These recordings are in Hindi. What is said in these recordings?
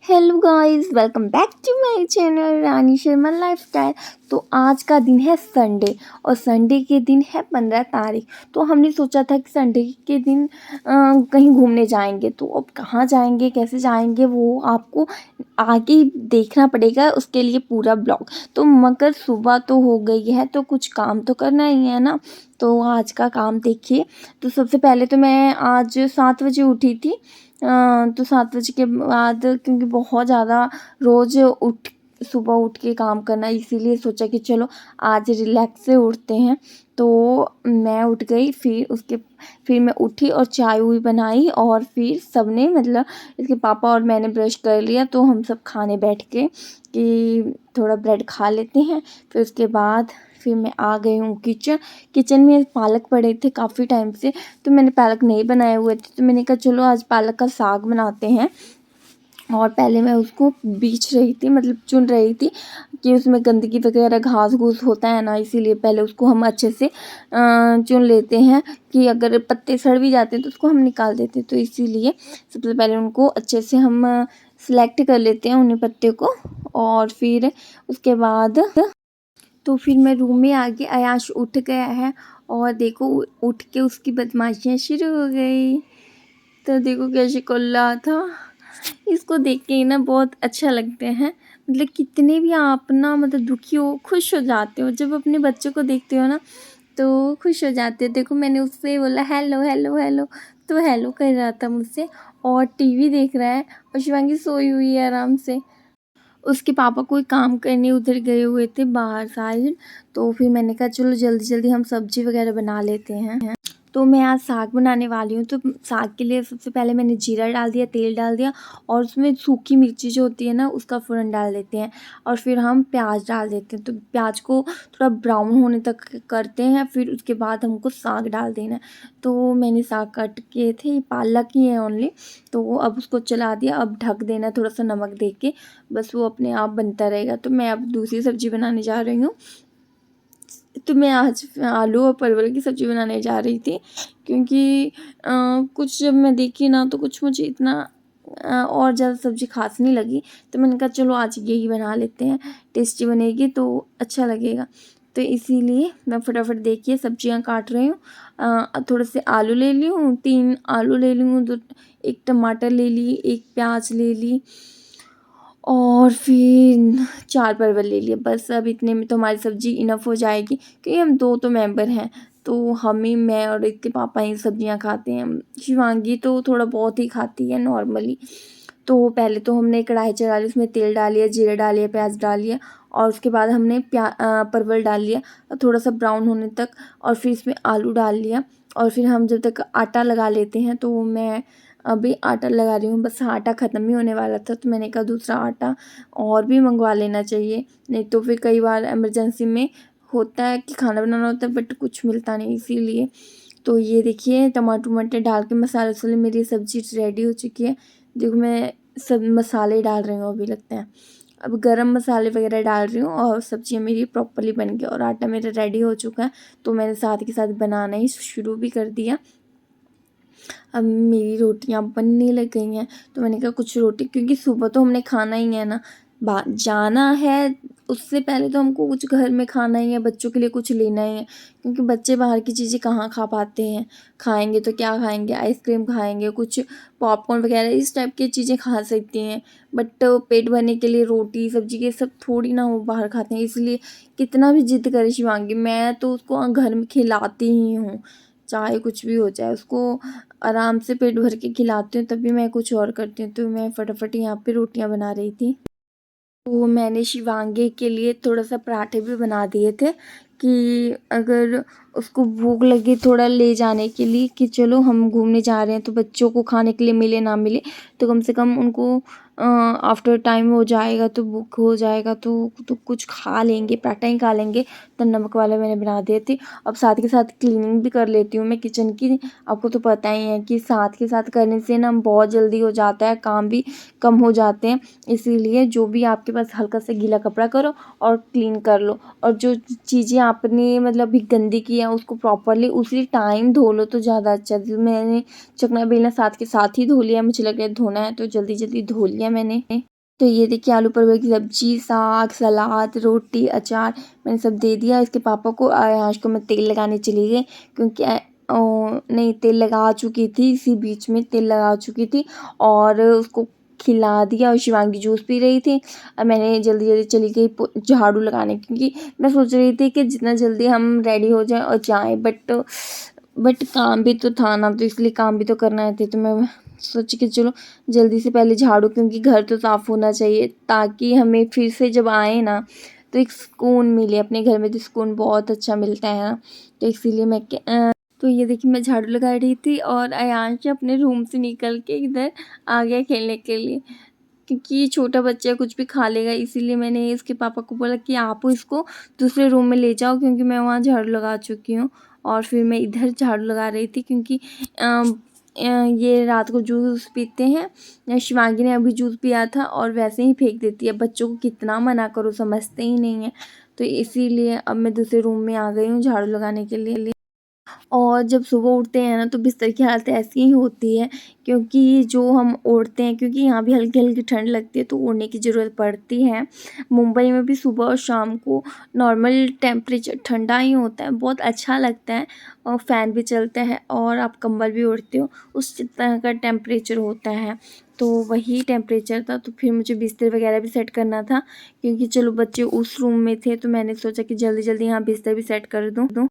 Hello guys, welcome back to my channel Rani Sharma lifestyle. तो आज का दिन है संडे और संडे के दिन है 15 तारीख। तो हमने सोचा था कि संडे के दिन कहीं घूमने जाएंगे। तो अब कहाँ जाएंगे, कैसे जाएंगे, वो आपको आगे देखना पड़ेगा, उसके लिए पूरा ब्लॉग। तो मगर सुबह तो हो गई है तो कुछ काम तो करना ही है ना। तो आज का काम देखिए। तो सबसे पहले तो मैं आज 7 बजे उठी थी। तो 7 बजे के बाद, क्योंकि बहुत ज़्यादा रोज़ सुबह उठ के काम करना, इसीलिए सोचा कि चलो आज रिलैक्स से उठते हैं। तो मैं उठ गई, फिर मैं उठी और चाय हुई बनाई और फिर सबने मतलब इसके पापा और मैंने ब्रश कर लिया। तो हम सब खाने बैठ के कि थोड़ा ब्रेड खा लेते हैं। फिर उसके बाद फिर मैं आ गई हूँ किचन में पालक पड़े थे काफ़ी टाइम से। तो मैंने पालक नहीं बनाए हुए थे, तो मैंने कहा चलो आज पालक का साग बनाते हैं। और पहले मैं उसको बीछ रही थी, मतलब चुन रही थी कि उसमें गंदगी वगैरह घास घूस होता है ना, इसीलिए पहले उसको हम अच्छे से चुन लेते हैं कि अगर पत्ते सड़ भी जाते हैं तो उसको हम निकाल देते हैं। तो इसीलिए सबसे पहले उनको अच्छे से हम सेलेक्ट कर लेते हैं उन्हें पत्ते को। और फिर उसके बाद तो फिर मैं रूम में आ गई। अयाश उठ गया है और देखो उठ के उसकी बदमाशियाँ शुरू हो गई। तो देखो कैसे कर रहा था। इसको देख के ही ना बहुत अच्छा लगते हैं। मतलब कितने भी आप ना मतलब दुखी हो, खुश हो जाते हो जब अपने बच्चों को देखते हो ना, तो खुश हो जाते हो। देखो मैंने उससे बोला हेलो हेलो हेलो, तो हेलो कर रहा था मुझसे और टीवी देख रहा है। और शिवांगी सोई हुई है आराम से। उसके पापा कोई काम करने उधर गए हुए थे बाहर साइड। तो फिर मैंने कहा चलो जल्दी जल्दी हम सब्जी वगैरह बना लेते हैं। तो मैं आज साग बनाने वाली हूँ। तो साग के लिए सबसे पहले मैंने जीरा डाल दिया, तेल डाल दिया और उसमें सूखी मिर्ची जो होती है ना उसका फ़ौरन डाल देते हैं। और फिर हम प्याज डाल देते हैं। तो प्याज को थोड़ा ब्राउन होने तक करते हैं, फिर उसके बाद हमको साग डाल देना है। तो मैंने साग कट किए थे, पालक ही है ओनली। तो अब उसको चला दिया, अब ढक देना थोड़ा सा नमक दे के, बस वो अपने आप बनता रहेगा। तो मैं अब दूसरी सब्ज़ी बनाने जा रही हूँ। तो मैं आज आलू और परवल की सब्ज़ी बनाने जा रही थी, क्योंकि कुछ जब मैं देखी ना तो कुछ मुझे इतना और ज़्यादा सब्ज़ी खास नहीं लगी। तो मैंने कहा चलो आज यही बना लेते हैं, टेस्टी बनेगी तो अच्छा लगेगा। तो इसीलिए मैं फटाफट देखिए सब्जियां काट रही हूँ। थोड़े से आलू ले ली हूँ, 3 आलू ले ली हूँ, 1 टमाटर ले ली, 1 प्याज ले ली और फिर 4 परवल ले लिए। बस अब इतने में तो हमारी सब्ज़ी इनफ हो जाएगी, क्योंकि हम 2 तो मेंबर हैं। तो हम ही, मैं और इसके पापा ही सब्ज़ियाँ खाते हैं। शिवांगी तो थोड़ा बहुत ही खाती है नॉर्मली। तो पहले तो हमने कढ़ाई चढ़ा ली, उसमें तेल डाल लिया, जीरा डाल लिया, प्याज डाल लिया और उसके बाद हमने परवल डाल लिया थोड़ा सा ब्राउन होने तक। और फिर इसमें आलू डाल लिया और फिर हम जब तक आटा लगा लेते हैं। तो मैं अभी आटा लगा रही हूँ, बस आटा ख़त्म ही होने वाला था। तो मैंने कहा दूसरा आटा और भी मंगवा लेना चाहिए, नहीं तो फिर कई बार इमरजेंसी में होता है कि खाना बनाना होता है बट कुछ मिलता नहीं, इसीलिए। तो ये देखिए टमाटर वमाटर डाल के मसाले वसाले मेरी सब्ज़ी रेडी हो चुकी है। देखो मैं सब मसाले डाल रही हूँ, अभी लगता है अब गरम मसाले वगैरह डाल रही हूँ और सब्ज़ियाँ मेरी प्रॉपर्ली बन गई और आटा मेरा रेडी हो चुका है। तो मैंने साथ के साथ बनाना ही शुरू भी कर दिया। अब मेरी रोटियां बनने लग गई हैं। तो मैंने कहा कुछ रोटी, क्योंकि सुबह तो हमने खाना ही है ना, जाना है उससे पहले तो हमको कुछ घर में खाना ही है, बच्चों के लिए कुछ लेना ही है। क्योंकि बच्चे बाहर की चीज़ें कहाँ खा पाते हैं, खाएंगे तो क्या खाएंगे, आइसक्रीम खाएंगे, कुछ पॉपकॉर्न वगैरह इस टाइप की चीज़ें खा सकती हैं। बट पेट भरने के लिए रोटी सब्जी ये सब थोड़ी ना वो बाहर खाते हैं। इसलिए कितना भी जिद करे शिवांगी, मैं तो उसको घर में खिलाती ही हूँ, चाहे कुछ भी हो जाए उसको आराम से पेट भर के खिलाती हूँ, तभी मैं कुछ और करती हूँ। तो मैं फटाफट यहाँ पे रोटियाँ बना रही थी। तो मैंने शिवांगी के लिए थोड़ा सा पराठे भी बना दिए थे कि अगर उसको भूख लगे थोड़ा ले जाने के लिए, कि चलो हम घूमने जा रहे हैं तो बच्चों को खाने के लिए मिले ना मिले तो कम से कम उनको आफ्टर टाइम हो जाएगा तो भूख हो जाएगा तो कुछ खा लेंगे, पराठा ही खा लेंगे। तो नमक वाला मैंने बना दिए थे। अब साथ के साथ क्लीनिंग भी कर लेती हूँ मैं किचन की। आपको तो पता ही है कि साथ के साथ करने से ना बहुत जल्दी हो जाता है, काम भी कम हो जाते हैं। इसीलिए जो भी आपके पास हल्का सा गीला कपड़ा करो और क्लीन कर लो, और जो चीज़ें आपने मतलब भी गंदी की है उसको प्रॉपरली उसी टाइम धो लो तो ज़्यादा अच्छा। मैंने चकना बेलना साथ के साथ ही धो लिया, मुझे लग रहा है धोना है तो जल्दी जल्दी धो लिया मैंने। तो ये देखिए आलू परवल की सब्जी, साग, सलाद, रोटी, अचार मैंने सब दे दिया इसके पापा को। आज को मैं तेल लगाने चली गई क्योंकि नहीं, तेल लगा चुकी थी, इसी बीच में तेल लगा चुकी थी और उसको खिला दिया और शिवांगी जूस पी रही थी। मैंने जल्दी जल्दी चली गई झाड़ू लगाने, क्योंकि मैं सोच रही थी कि जितना जल्दी हम रेडी हो जाएं और जाएं, बट काम भी तो था ना, तो इसलिए काम भी तो करना थे। तो मैं सोची कि चलो जल्दी से पहले झाड़ू, क्योंकि घर तो साफ़ होना चाहिए ताकि हमें फिर से जब आए ना तो एक सुकून मिले। अपने घर में तो सुकून बहुत अच्छा मिलता है ना, तो इसीलिए तो ये देखिए मैं झाड़ू लगा रही थी और अयांश अपने रूम से निकल के इधर आ गया खेलने के लिए, क्योंकि छोटा बच्चा कुछ भी खा लेगा। इसीलिए मैंने इसके पापा को बोला कि आप इसको दूसरे रूम में ले जाओ, क्योंकि मैं वहाँ झाड़ू लगा चुकी हूँ। और फिर मैं इधर झाड़ू लगा रही थी क्योंकि ये रात को जूस पीते हैं। शिवांगी ने अभी जूस पिया था और वैसे ही फेंक देती है। बच्चों को कितना मना करो, समझते ही नहीं है। तो इसीलिए अब मैं दूसरे रूम में आ गई हूँ झाड़ू लगाने के लिए। और जब सुबह उठते हैं ना तो बिस्तर की हालत ऐसी ही होती है, क्योंकि जो हम ओढ़ते हैं, क्योंकि यहाँ भी हल्की हल्की ठंड लगती है तो ओढ़ने की ज़रूरत पड़ती है। मुंबई में भी सुबह और शाम को नॉर्मल टेम्परेचर ठंडा ही होता है, बहुत अच्छा लगता है। और फ़ैन भी चलता है और आप कंबल भी ओढ़ते हो, उस तरह का टेम्परेचर होता है। तो वही टेम्परेचर था, तो फिर मुझे बिस्तर वगैरह भी सेट करना था, क्योंकि चलो बच्चे उस रूम में थे तो मैंने सोचा कि जल्दी जल्दी यहाँ बिस्तर भी सेट कर दूँ।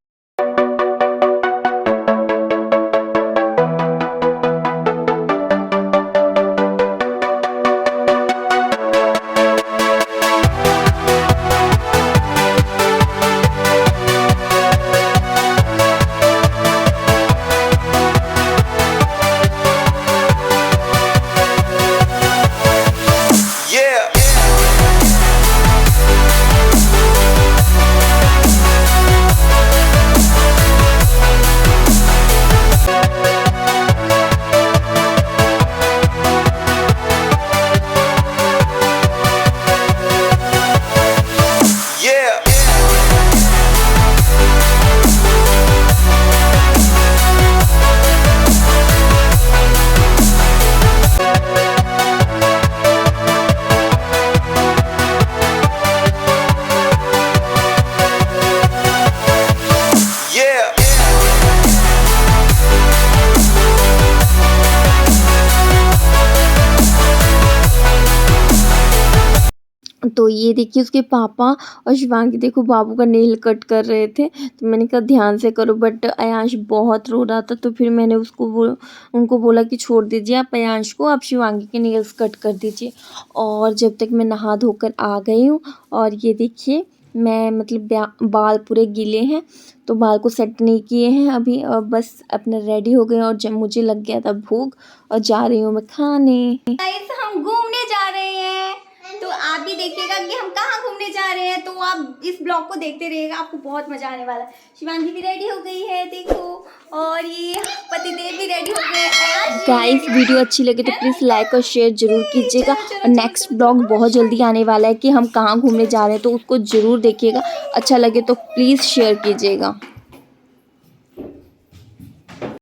तो ये देखिए उसके पापा और शिवांगी देखो बाबू का नेल कट कर रहे थे, तो मैंने कहा ध्यान से करो, बट अयांश बहुत रो रहा था। तो फिर मैंने उनको बोला कि छोड़ दीजिए आप अयांश को, आप शिवांगी के नेल्स कट कर दीजिए। और जब तक मैं नहा धोकर आ गई हूँ, और ये देखिए मैं मतलब बाल पूरे गीले हैं, तो बाल को सेट नहीं किए हैं अभी, बस अपने रेडी हो गए और जब मुझे लग गया था भूख और जा रही हूँ मैं खाने। गाइस हम घूमने जा रहे हैं, तो आप भी देखिएगा कि हम कहाँ घूमने जा रहे हैं, तो आप इस ब्लॉग को देखते रहिएगा, आपको बहुत मजा आने वाला है। शिवांगी भी रेडी हो गई है देखो, और ये पतिदेव भी रेडी हो गए। गाइस वीडियो अच्छी लगे तो प्लीज़ लाइक और शेयर जरूर कीजिएगा। और नेक्स्ट ब्लॉग बहुत जल्दी आने वाला है कि हम कहाँ घूमने जा रहे हैं, तो उसको ज़रूर देखिएगा। अच्छा लगे तो प्लीज़ शेयर कीजिएगा।